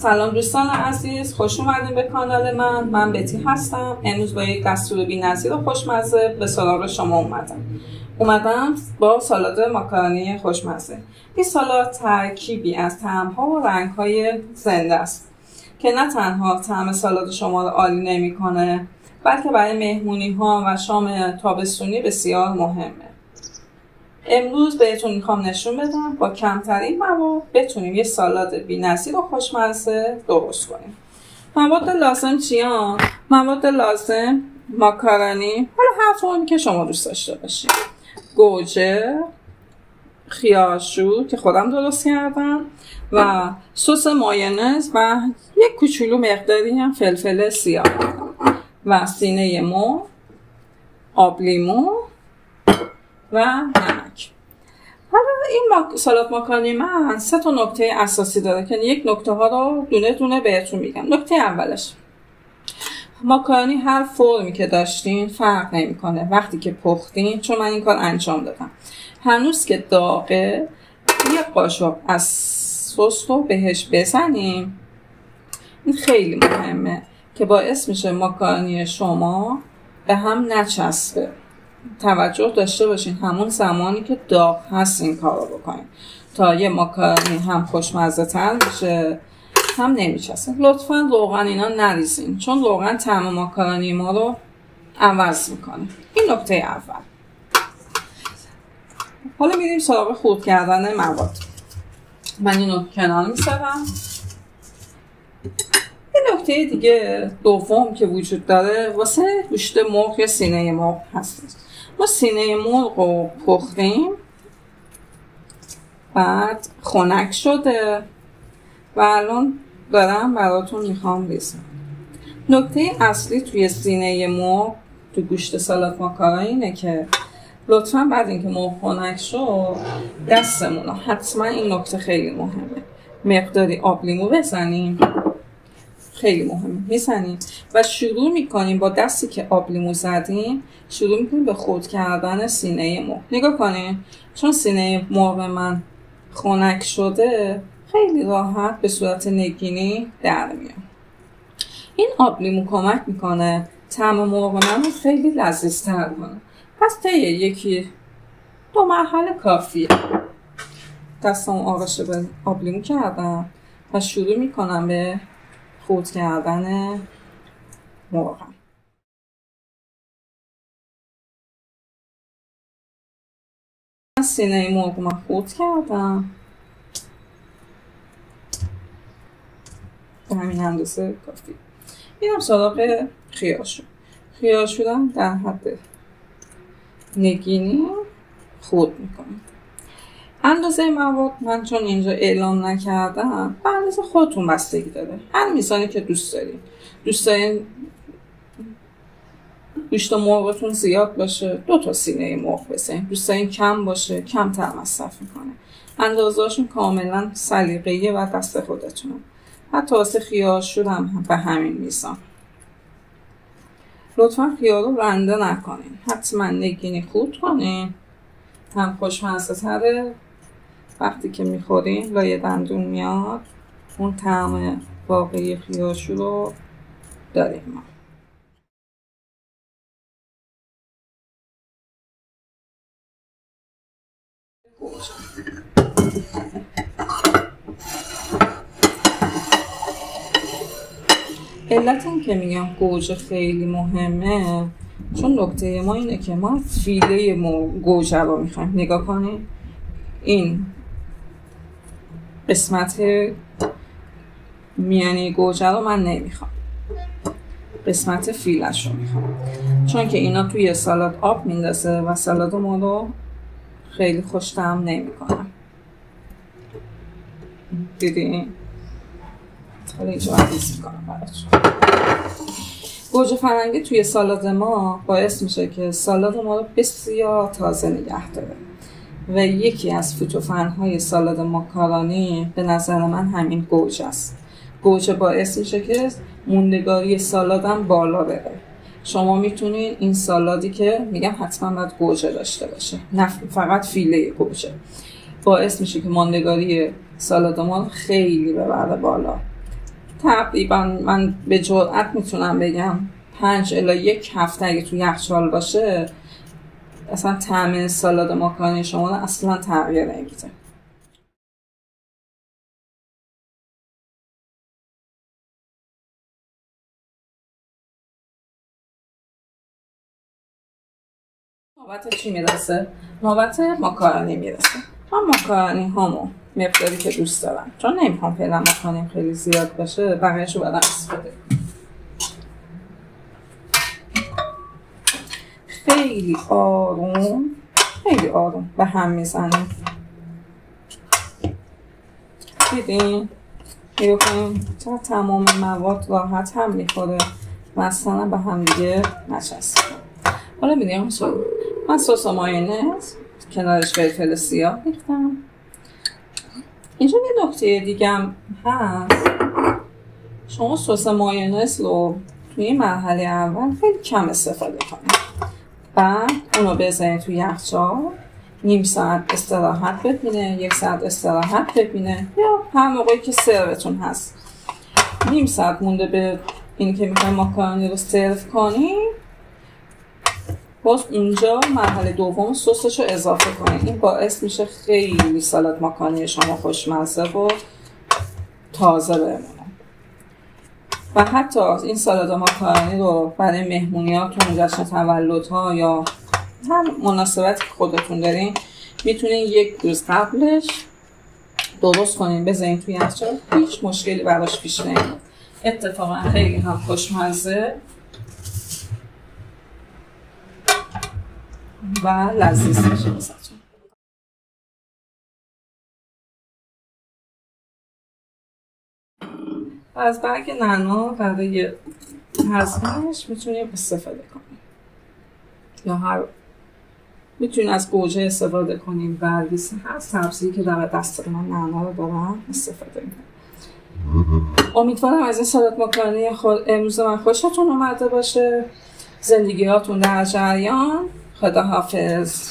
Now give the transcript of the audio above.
سلام دوستان عزیز، خوش اومدین به کانال من بتی هستم. امروز با یک دستور بی‌نظیر و خوشمزه به سراغ شما اومدم با سالاد ماکارونی خوشمزه. این سالاد ترکیبی از طعم‌ها و رنگ‌های زنده است که نه تنها طعم سالاد شما رو عالی نمی‌کنه، بلکه برای مهمونی‌ها و شام تابستونی بسیار مهمه. امروز بهتون میخوام نشون بدم با کمترین مواد بتونیم یه سالاد بی‌نظیر و خوشمزه درست کنیم. مواد لازم چیان؟ مواد لازم ماکارونی، حالا هر فرمی که شما دوست داشته باشید، گوجه، خیارشور که خودم درست کردم و سس مایونز و یک کوچولو مقداری هم فلفل سیاه و سینه مرغ، آب لیمو و نمک. حالا این سالاد ماکارونی من 3 نکته اساسی داره که یک نکته ها رو دونه دونه بهتون میگم. نکته اولش، ماکارونی هر فرمی که داشتین فرق نمیکنه وقتی که پختین، چون من این کار انجام دادم. هنوز که داغه یه قاشق از سس رو بهش بزنیم. این خیلی مهمه که باعث میشه ماکارونی شما به هم نچسبه. توجه داشته باشین همون زمانی که داغ هست این کار رو بکنین تا یه ماکارونی هم خوشمزه تر میشه هم نمیچسبه. لطفا روغن اینا نریزین، چون روغن طعم ماکارونی ما رو عوض میکنه. این نکته اول. حالا میریم سراغ خرد کردن مواد. من اینو کنار میذارم. این نکته دیگه دوم که وجود داره واسه گوشت مرغ یا سینه مرغ هست. ما سینه مرغ رو پختیم، بعد خنک شده و الان دارم براتون میخوام ریزم. نکته اصلی توی سینه مرغ تو گوشت سالاد ماکارونی اینه که لطفا بعد اینکه مرغ خنک شد دستمون رو حتما، این نکته خیلی مهمه، مقداری آب لیمو بزنیم، خیلی مهمه، میزنیم و شروع میکنیم با دستی که آب لیمو زدیم شروع میکنیم به خرد کردن سینه مرغ. نگاه کنین، چون سینه مرغ من خنک شده خیلی راحت به صورت نگینی در میاد. این آب لیمو کمک میکنه طعم مرغ من رو خیلی لذیذتر کنه. پس طی 1-2 مرحله کافیه. دستم آغاش به آب لیمو کردم و شروع میکنم به خرد کردن مرغم. سینه مرغ من خرد کردم به همین اندازه کافی. میرم سراغ خیارشورم در حد نگینی خرد میکنم. اندازه مواد من چون اینجا اعلام نکردم، به اندازه خودتون بستگی داره. هر میزانی که دوست دارین گوشت مرغتون زیاد باشه 2 تا سینه مرغ بزنین، دوست دارین کم باشه کمتر مصرف میکنه. اندازه‌هاشون کاملا سلیقه‌ای و دست خودتونه. حتی واسه خیارشور هم به همین میزان. لطفا خیار رو رنده نکنین، حتما نگینی خرد کنین، هم خوشمزه تره. وقتی که میخورین لای دندون میاد، اون طعم واقعی خیارشور رو داریم ما. علت این که میگم گوجه خیلی مهمه، چون نکته ما اینه که ما فیله گوجه رو میخوایم. نگاه کنید، این قسمت میانی گوجه رو من نمیخوام، قسمت فیلش رو میخوام، چون که اینا توی سالاد آب میندازه و سالاد ما رو خیلی خوش طعم نمیکنه. دیدین؟ حالا اینجا عزیز میکنم براتون. گوجه فرنگی توی سالاد ما باعث میشه که سالاد ما رو بسیار تازه نگه داره و یکی از فیتوفن‌های سالاد ماکارونی به نظر من همین گوجه است. گوجه باعث میشه که موندگاری سالادم بالا بره. شما میتونین این سالادی که میگم حتما باید گوجه داشته باشه، نه فقط فیله گوجه، باعث میشه که ماندگاری سالاد ما خیلی ببره بالا. تقریبا من به جرئت میتونم بگم 5 الی 1 هفته اگه تو یخچال باشه اصلا طعم سالاد ماکارونی شما اصلا تغییر نمیده. نوبت چی میرسه؟ نوبت ماکارونی میرسه. من ماکارونی هامو مقداری که دوست دارم، چون نمیخوام فعلا ماکارونی خیلی زیاد باشه، بقیه‌شو بعدا استفاده کنم. خیلی آروم به هم میزنیم. دیدین؟ نگاه کنیم چرا تمام مواد راحت هم میخوره مثلا به هم دیگه نچسبه. حالا میدیم من سس مایونز کنارش فلفل سیاه ریختم. اینجا یه نکته دیگه هم هست، شما سس مایونز رو توی مرحله اول خیلی کم استفاده کنید، بعد اونو بزنید توی یخچال، نیم ساعت استراحت ببینه، 1 ساعت استراحت ببینه، یا هر موقعی که سروتون هست. نیم ساعت مونده به این که میخوایم ماکارونی رو سرو کنیم، باز اونجا مرحله دوم سسش رو اضافه کنید. این باعث میشه خیلی سالاد ماکارونی شما خوشمزه و تازه بمونه. و حتی این سالاد ماکارونی رو برای مهمونیاتون، جشن تولدها یا هر مناسبت که خودتون دارین میتونین 1 روز قبلش درست کنین بذارین توی یخچال، هیچ مشکلی براش پیش نمیاد. اتفاقا خیلی هم خوشمزه و لذیذ میشه واسهتون. از برگ نعنا برای هضمش میتونیم استفاده کنیم، یا میتونیم از گوجه استفاده کنیم، برگ هر سبزی که در دست من نعنا رو دارم استفاده کنیم. امیدوارم از این سالاد ماکارونی امروز من خوشتون اومده باشه. زندگیاتون در جریان. خداحافظ.